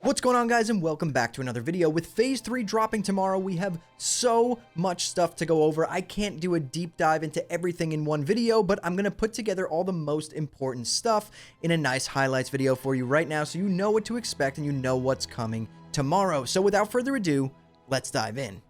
What's going on, guys, and welcome back to another video. With Phase 3 dropping tomorrow, we have so much stuff to go over. I can't do a deep dive into everything in one video, but I'm going to put together all the most important stuff in a nice highlights video for you right now so you know what to expect and you know what's coming tomorrow. So without further ado, let's dive in.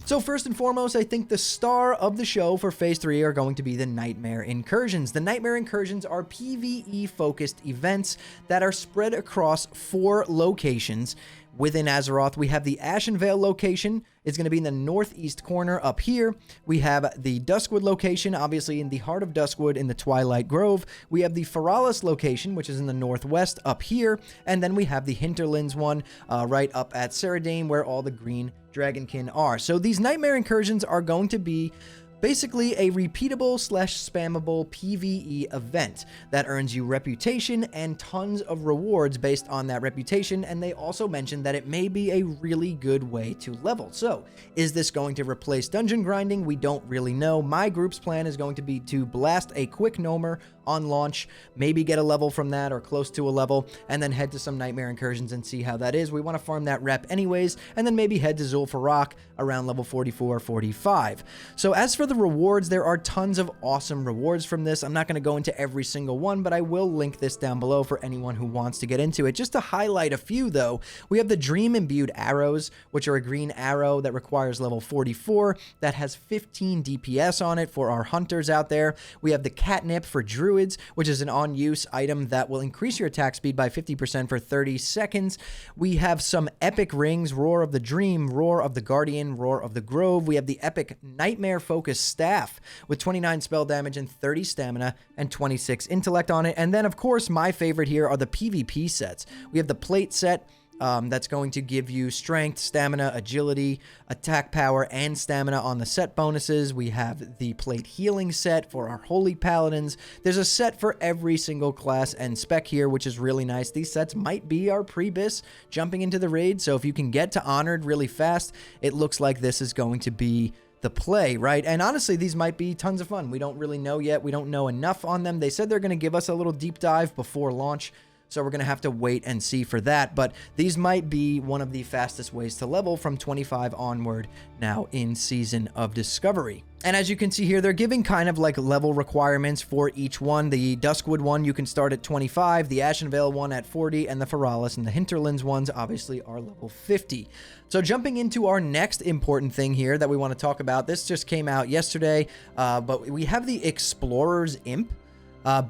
So first and foremost, I think the star of the show for Phase 3 are going to be the Nightmare Incursions. The Nightmare Incursions are PvE-focused events that are spread across 4 locations. Within Azeroth, we have the Ashenvale location. It's going to be in the northeast corner up here. We have the Duskwood location, obviously in the heart of Duskwood in the Twilight Grove. We have the Feralas location, which is in the northwest up here. And then we have the Hinterlands one right up at Ceridane, where all the green Dragonkin are. So these Nightmare Incursions are going to be basically a repeatable / spammable PvE event that earns you reputation and tons of rewards based on that reputation, and they also mentioned that it may be a really good way to level. So, is this going to replace dungeon grinding? We don't really know. My group's plan is going to be to blast a quick Gnomer on launch, maybe get a level from that or close to a level, and then head to some Nightmare Incursions and see how that is. We want to farm that rep anyways, and then maybe head to Zul'Farrak around level 44, 45. So as for the rewards, there are tons of awesome rewards from this. I'm not going to go into every single one, but I will link this down below for anyone who wants to get into it. Just to highlight a few though, we have the Dream Imbued Arrows, which are a green arrow that requires level 44, that has 15 DPS on it for our hunters out there. We have the Catnip for Druids, which is an on-use item that will increase your attack speed by 50% for 30 seconds. We have some epic rings, Roar of the Dream, Roar of the Guardian, Roar of the Grove. We have the epic Nightmare Focus Staff with 29 spell damage and 30 stamina and 26 intellect on it. And then, of course, my favorite here are the PvP sets. We have the plate set, that's going to give you strength, stamina, agility, attack power, and stamina on the set bonuses. We have the plate healing set for our holy paladins. There's a set for every single class and spec here, which is really nice. These sets might be our pre-bis jumping into the raid, so if you can get to Honored really fast, it looks like this is going to be the play, right? And honestly, these might be tons of fun. We don't really know yet. We don't know enough on them. They said they're going to give us a little deep dive before launch, so we're going to have to wait and see for that. But these might be one of the fastest ways to level from 25 onward now in Season of Discovery. And as you can see here, they're giving kind of like level requirements for each one. The Duskwood one, you can start at 25, the Ashenvale one at 40, and the Feralas and the Hinterlands ones obviously are level 50. So jumping into our next important thing here that we want to talk about, this just came out yesterday, but we have the Explorer's Imp.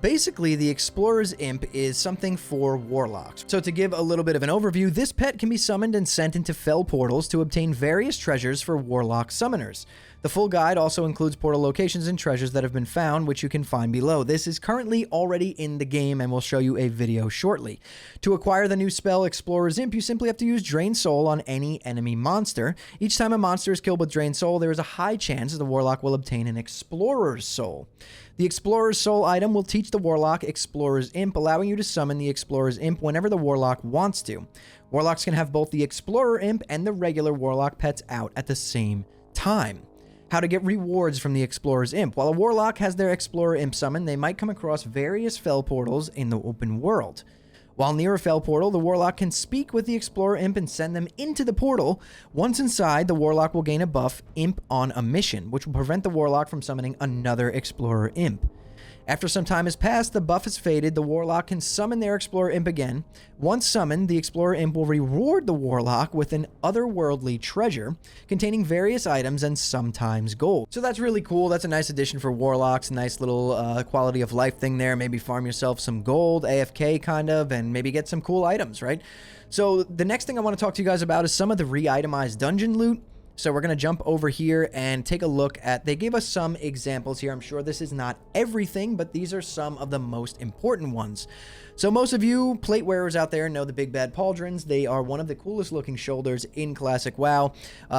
Basically, the Explorer's Imp is something for warlocks. So to give a little bit of an overview, this pet can be summoned and sent into fell portals to obtain various treasures for warlock summoners. The full guide also includes portal locations and treasures that have been found, which you can find below. This is currently already in the game, and we'll show you a video shortly. To acquire the new spell Explorer's Imp, you simply have to use Drain Soul on any enemy monster. Each time a monster is killed with Drain Soul, there is a high chance the warlock will obtain an Explorer's Soul. The Explorer's Soul item will teach the warlock Explorer's Imp, allowing you to summon the Explorer's Imp whenever the warlock wants to. Warlocks can have both the Explorer Imp and the regular warlock pets out at the same time. How to get rewards from the Explorer's Imp. While a warlock has their Explorer Imp summoned, they might come across various fell portals in the open world. While near a fell portal, the warlock can speak with the Explorer Imp and send them into the portal. Once inside, the warlock will gain a buff, Imp on a Mission, which will prevent the warlock from summoning another Explorer Imp. After some time has passed, the buff has faded, the warlock can summon their Explorer Imp again. Once summoned, the Explorer Imp will reward the warlock with an otherworldly treasure containing various items and sometimes gold. So that's really cool. That's a nice addition for warlocks, a nice little quality of life thing there. Maybe farm yourself some gold, AFK kind of, and maybe get some cool items, right? So the next thing I want to talk to you guys about is some of the re-itemized dungeon loot. So we're going to jump over here and take a look at, they gave us some examples here. I'm sure this is not everything, but these are some of the most important ones. So most of you plate wearers out there know the Big Bad Pauldrons. They are one of the coolest looking shoulders in Classic WoW.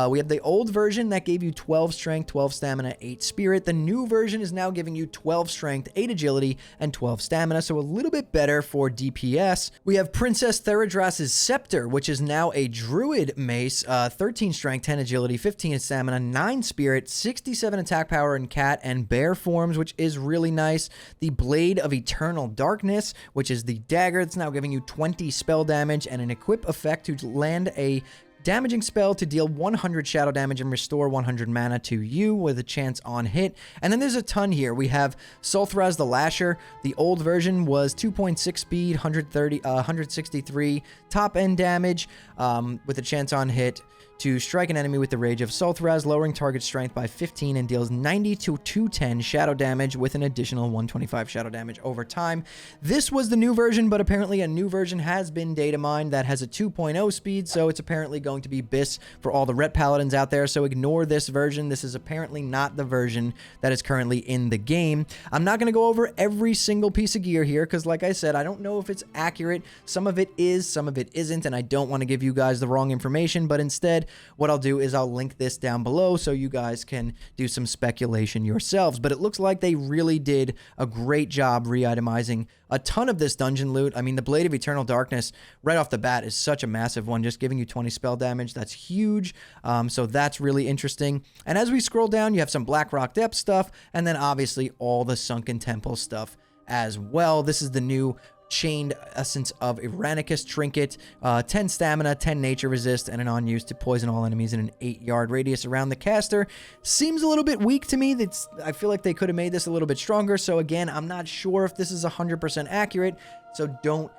We have the old version that gave you 12 strength, 12 stamina, 8 spirit. The new version is now giving you 12 strength, 8 agility, and 12 stamina, so a little bit better for DPS. We have Princess Theradras's Scepter, which is now a druid mace, 13 strength, 10 agility, 15 stamina, 9 spirit, 67 attack power in cat and bear forms, which is really nice. The Blade of Eternal Darkness, which is the dagger. It's now giving you 20 spell damage and an equip effect to land a damaging spell to deal 100 shadow damage and restore 100 mana to you with a chance on hit. And then there's a ton here. We have Sulthraz the Lasher. The old version was 2.6 speed, 163 top end damage with a chance on hit to strike an enemy with the Rage of Sulthraz, lowering target strength by 15 and deals 90 to 210 shadow damage with an additional 125 shadow damage over time. This was the new version, but apparently a new version has been data mined that has a 2.0 speed, so it's apparently going to be BIS for all the Ret Paladins out there, so ignore this version. This is apparently not the version that is currently in the game. I'm not going to go over every single piece of gear here, because like I said, I don't know if it's accurate. Some of it is, some of it isn't, and I don't want to give you guys the wrong information, but instead, what I'll do is I'll link this down below so you guys can do some speculation yourselves. But it looks like they really did a great job re-itemizing a ton of this dungeon loot. I mean, the Blade of Eternal Darkness right off the bat is such a massive one, just giving you 20 spell damage. That's huge. So that's really interesting. And as we scroll down, you have some Blackrock Depth stuff, and then obviously all the Sunken Temple stuff as well. This is the new Chained Essence of Irenicus trinket, 10 stamina, 10 nature resist, and an on use to poison all enemies in an 8-yard radius around the caster. Seems a little bit weak to me. I feel like they could have made this a little bit stronger. So again, I'm not sure if this is 100% accurate. So don't,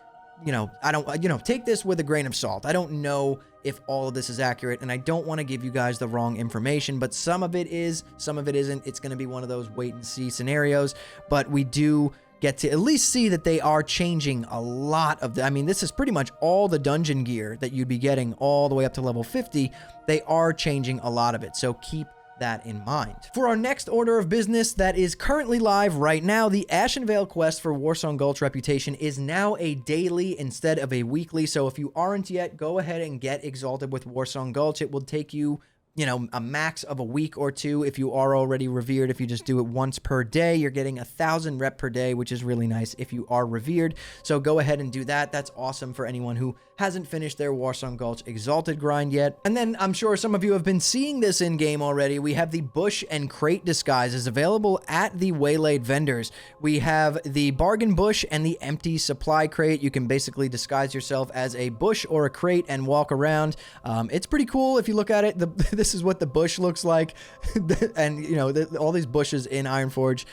take this with a grain of salt. I don't know if all of this is accurate, and I don't want to give you guys the wrong information, but some of it is, some of it isn't. It's going to be one of those wait and see scenarios, but we do get to at least see that they are changing a lot of I mean, this is pretty much all the dungeon gear that you'd be getting all the way up to level 50. They are changing a lot of it, so keep that in mind. For our next order of business that is currently live right now, the Ashenvale quest for Warsong Gulch Reputation is now a daily instead of a weekly, so if you aren't yet, go ahead and get exalted with Warsong Gulch. It will take you a max of a week or two if you are already revered. If you just do it once per day, you're getting 1,000 rep per day, which is really nice if you are revered. So go ahead and do that. That's awesome for anyone who hasn't finished their Warsong Gulch Exalted grind yet. And then I'm sure some of you have been seeing this in game already. We have the Bush and Crate disguises available at the Waylaid vendors. We have the Bargain Bush and the Empty Supply Crate. You can basically disguise yourself as a bush or a crate and walk around. It's pretty cool if you look at it. This is what the bush looks like, and all these bushes in Ironforge.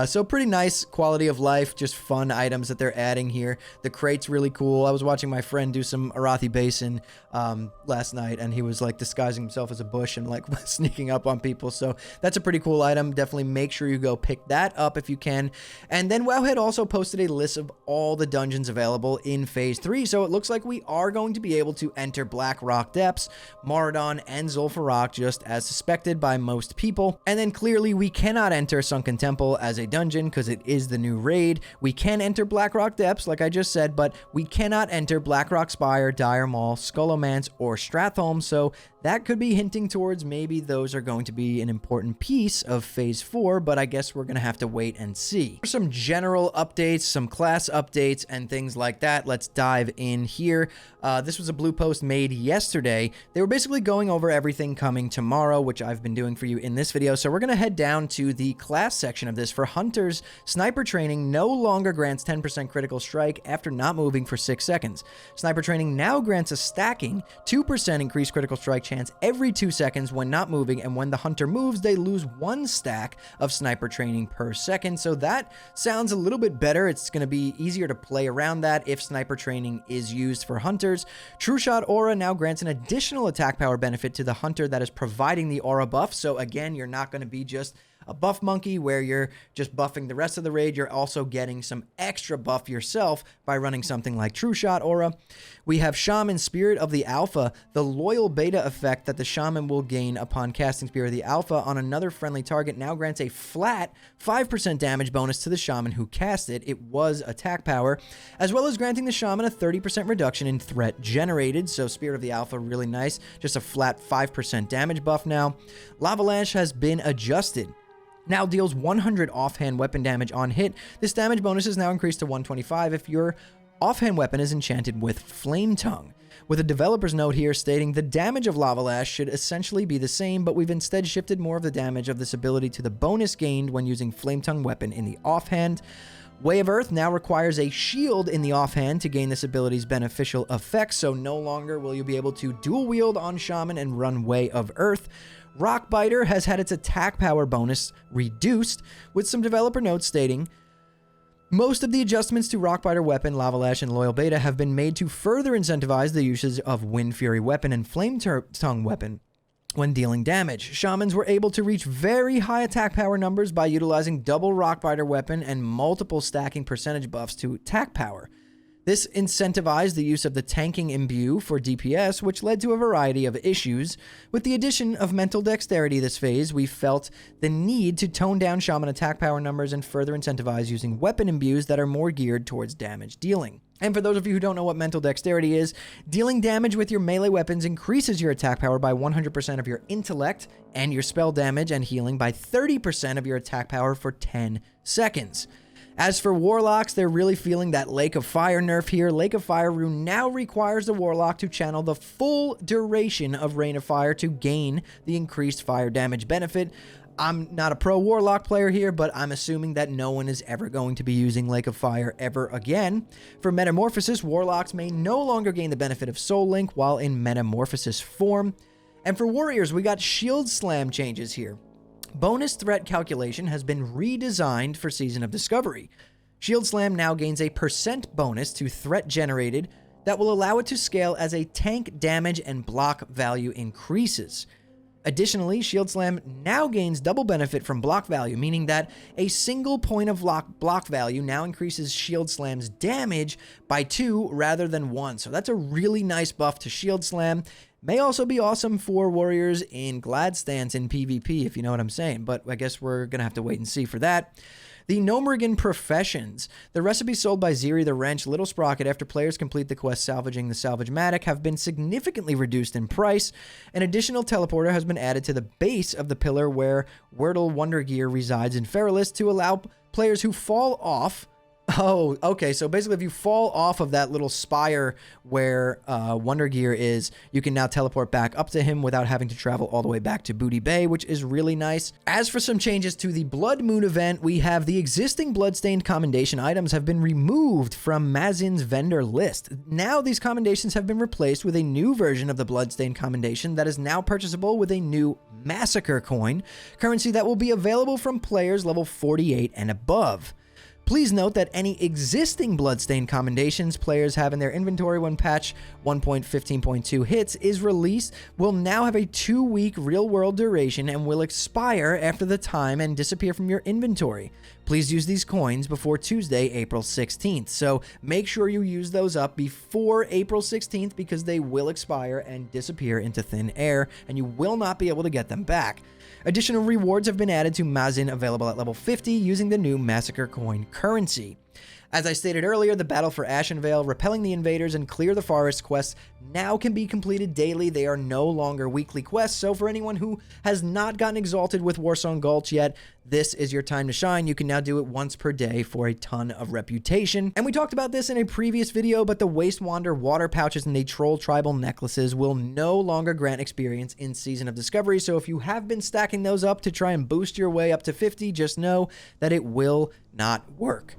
So pretty nice quality of life, just fun items that they're adding here. The crate's really cool. I was watching my friend do some Arathi Basin last night, and he was like disguising himself as a bush and like sneaking up on people. So that's a pretty cool item. Definitely make sure you go pick that up if you can. And then Wowhead also posted a list of all the dungeons available in Phase 3. So it looks like we are going to be able to enter Blackrock Depths, Moradon, and Zul'Farrak, just as suspected by most people. And then clearly we cannot enter Sunken Temple as a dungeon because it is the new raid. We can enter Blackrock Depths, like I just said, but we cannot enter Blackrock Spire, Dire Maul, Skullomance, or Stratholme, so that could be hinting towards maybe those are going to be an important piece of Phase 4, but I guess we're going to have to wait and see. For some general updates, some class updates, and things like that, let's dive in here. This was a blue post made yesterday. They were basically going over everything coming tomorrow, which I've been doing for you in this video, so we're going to head down to the class section of this. For Hunters, Sniper Training no longer grants 10% critical strike after not moving for 6 seconds. Sniper Training now grants a stacking 2% increased critical strike chance every 2 seconds when not moving, and when the hunter moves, they lose 1 stack of Sniper Training per second. So that sounds a little bit better. It's going to be easier to play around that if Sniper Training is used for hunters. True Shot Aura now grants an additional attack power benefit to the hunter that is providing the aura buff. So again, you're not going to be just a buff monkey where you're just buffing the rest of the raid. You're also getting some extra buff yourself by running something like True Shot Aura. We have Shaman Spirit of the Alpha, the loyal beta effect that the shaman will gain upon casting Spirit of the Alpha on another friendly target now grants a flat 5% damage bonus to the shaman who cast it. It was attack power, as well as granting the shaman a 30% reduction in threat generated. So Spirit of the Alpha, really nice. Just a flat 5% damage buff now. Lavalanche has been adjusted. Now deals 100 offhand weapon damage on hit. This damage bonus is now increased to 125 if your offhand weapon is enchanted with Flame Tongue. With a developer's note here stating the damage of Lavalash should essentially be the same, but we've instead shifted more of the damage of this ability to the bonus gained when using Flame Tongue weapon in the offhand. Way of Earth now requires a shield in the offhand to gain this ability's beneficial effects, so no longer will you be able to dual wield on Shaman and run Way of Earth. Rockbiter has had its attack power bonus reduced, with some developer notes stating, most of the adjustments to Rockbiter weapon, Lava Lash, and Loyal Beta have been made to further incentivize the usage of Wind Fury weapon and Flame Tongue weapon when dealing damage. Shamans were able to reach very high attack power numbers by utilizing double Rockbiter weapon and multiple stacking percentage buffs to attack power. This incentivized the use of the tanking imbue for DPS, which led to a variety of issues. With the addition of mental dexterity this phase, we felt the need to tone down Shaman attack power numbers and further incentivize using weapon imbues that are more geared towards damage dealing. And for those of you who don't know what mental dexterity is, dealing damage with your melee weapons increases your attack power by 100% of your intellect and your spell damage and healing by 30% of your attack power for 10 seconds. As for Warlocks, they're really feeling that Lake of Fire nerf here. Lake of Fire rune now requires the Warlock to channel the full duration of Rain of Fire to gain the increased fire damage benefit. I'm not a pro Warlock player here, but I'm assuming that no one is ever going to be using Lake of Fire ever again. For Metamorphosis, Warlocks may no longer gain the benefit of Soul Link while in Metamorphosis form. And for Warriors, we got Shield Slam changes here. Bonus threat calculation has been redesigned for Season of Discovery. Shield Slam now gains a % bonus to threat generated that will allow it to scale as a tank damage and block value increases. Additionally, Shield Slam now gains double benefit from block value, meaning that a single point of block value now increases Shield Slam's damage by 2 rather than 1. So that's a really nice buff to Shield Slam. May also be awesome for Warriors in Glad Stance in PvP, if you know what I'm saying, but I guess we're going to have to wait and see for that. The Gnomeregan Professions. The recipes sold by Ziri the Wrench, Little Sprocket after players complete the quest salvaging the Salvage-matic have been significantly reduced in price. An additional teleporter has been added to the base of the pillar where Wordle Wonder Gear resides in Feralist to allow players who fall off. Oh, okay, so basically if you fall off of that little spire where Wonder Gear is, you can now teleport back up to him without having to travel all the way back to Booty Bay, which is really nice. As for some changes to the Blood Moon event, we have the existing Bloodstained Commendation items have been removed from Mazin's vendor list. Now these commendations have been replaced with a new version of the Bloodstained Commendation that is now purchasable with a new Massacre coin, currency that will be available from players level 48 and above. Please note that any existing Bloodstained Commendations players have in their inventory when patch 1.15.2 hits is released will now have a 2-week real-world duration and will expire after the time and disappear from your inventory. Please use these coins before Tuesday, April 16th. So make sure you use those up before April 16th because they will expire and disappear into thin air, and you will not be able to get them back. Additional rewards have been added to Mazin available at level 50 using the new Massacre coin currency. As I stated earlier, the Battle for Ashenvale, Repelling the Invaders, and Clear the Forest quests now can be completed daily. They are no longer weekly quests, so for anyone who has not gotten exalted with Warsong Gulch yet, this is your time to shine. You can now do it once per day for a ton of reputation. And we talked about this in a previous video, but the Wastewander water pouches and the Troll Tribal necklaces will no longer grant experience in Season of Discovery, so if you have been stacking those up to try and boost your way up to 50, just know that it will not work.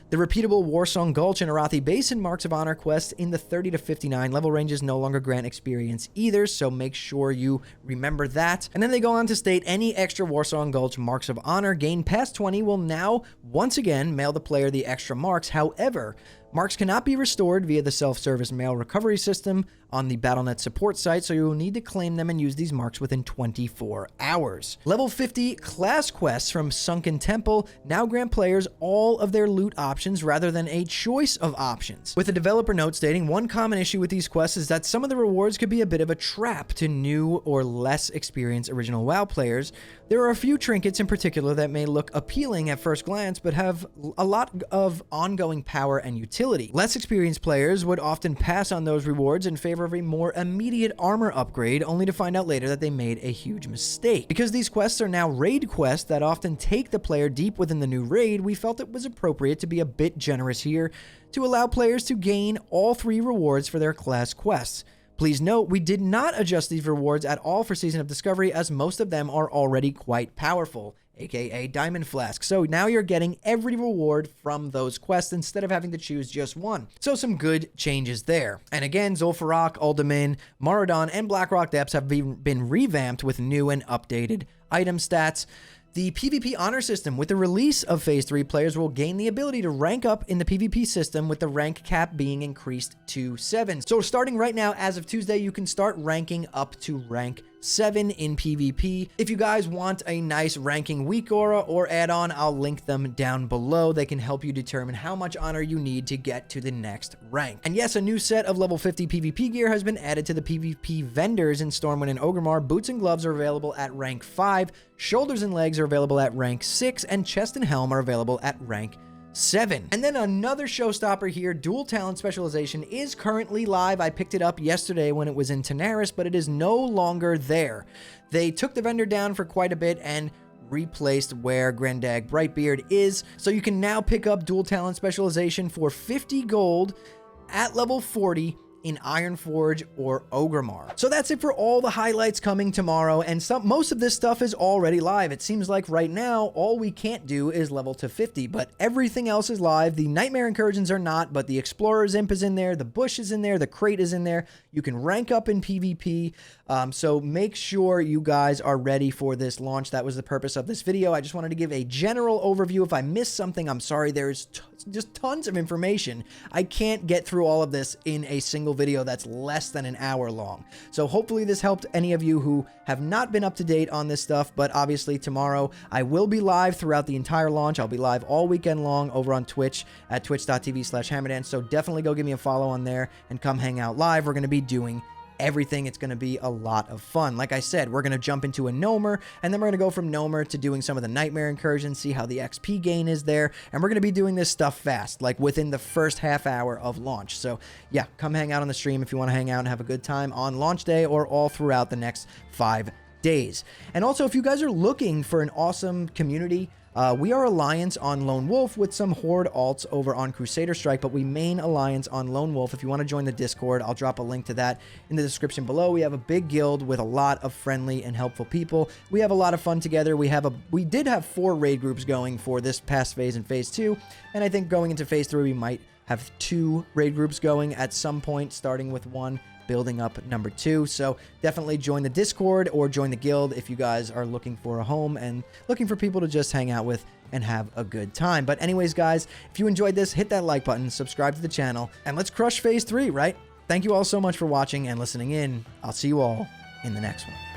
The repeatable Warsong Gulch and Arathi Basin Marks of Honor quests in the 30 to 59 level ranges no longer grant experience either, so make sure you remember that. And then they go on to state any extra Warsong Gulch Marks of Honor gained past 20 will now once again mail the player the extra marks. However, marks cannot be restored via the self-service mail recovery system on the Battle.net support site, so you will need to claim them and use these marks within 24 hours. Level 50 class quests from Sunken Temple now grant players all of their loot options rather than a choice of options. With a developer note stating one common issue with these quests is that some of the rewards could be a bit of a trap to new or less experienced original WoW players. There are a few trinkets in particular that may look appealing at first glance, but have a lot of ongoing power and utility. Less experienced players would often pass on those rewards in favor of a more immediate armor upgrade, only to find out later that they made a huge mistake. Because these quests are now raid quests that often take the player deep within the new raid, we felt it was appropriate to be a bit generous here to allow players to gain all 3 rewards for their class quests. Please note, we did not adjust these rewards at all for Season of Discovery, as most of them are already quite powerful. aka Diamond Flask. So now you're getting every reward from those quests instead of having to choose just one. So some good changes there. And again, Zul'Farrak, Uldaman, Maraudon, and Blackrock Depths have been revamped with new and updated item stats. The PvP honor system. With the release of Phase 3, players will gain the ability to rank up in the PvP system, with the rank cap being increased to 7. So starting right now, as of Tuesday, you can start ranking up to rank 7 in PvP. If you guys want a nice ranking weak aura or add-on, I'll link them down below. They can help you determine how much honor you need to get to the next rank. And yes, a new set of level 50 PvP gear has been added to the PvP vendors in Stormwind and Orgrimmar. Boots and gloves are available at rank 5, shoulders and legs are available at rank 6, and chest and helm are available at rank 7. And then another showstopper here, dual talent specialization is currently live. I picked it up yesterday when it was in Tanaris, but it is no longer there. They took the vendor down for quite a bit and replaced where Grandag Brightbeard is. So you can now pick up dual talent specialization for 50 gold at level 40 in Ironforge or Orgrimmar. So that's it for all the highlights coming tomorrow, and most of this stuff is already live. It seems like right now, all we can't do is level to 50, but everything else is live. The Nightmare Incursions are not, but the Explorer's Imp is in there, the Bush is in there, the Crate is in there. You can rank up in PvP, so make sure you guys are ready for this launch. That was the purpose of this video. I just wanted to give a general overview. If I missed something, I'm sorry. There's just tons of information. I can't get through all of this in a single video that's less than an hour long. So hopefully this helped any of you who have not been up to date on this stuff, but obviously tomorrow I will be live throughout the entire launch. I'll be live all weekend long over on Twitch at twitch.tv/hammerdance. So definitely go give me a follow on there and come hang out live. We're going to be doing everything. It's going to be a lot of fun. Like I said, we're going to jump into a Gnomer, and then we're going to go from Gnomer to doing some of the Nightmare Incursions, see how the XP gain is there, and we're going to be doing this stuff fast, like within the first half hour of launch. So yeah, come hang out on the stream if you want to hang out and have a good time on launch day or all throughout the next 5 days. And also, if you guys are looking for an awesome community, we are Alliance on Lone Wolf with some Horde alts over on Crusader Strike, but we main Alliance on Lone Wolf. If you want to join the Discord, I'll drop a link to that in the description below. We have a big guild with a lot of friendly and helpful people. We have a lot of fun together. We did have 4 raid groups going for this past phase and phase 2, and I think going into phase 3 we might have 2 raid groups going at some point, starting with 1, building up number 2. So definitely join the Discord or join the guild if you guys are looking for a home and looking for people to just hang out with and have a good time. But anyways, guys, if you enjoyed this, hit that like button, subscribe to the channel, and let's crush phase 3, right? Thank you all so much for watching and listening in. I'll see you all in the next one.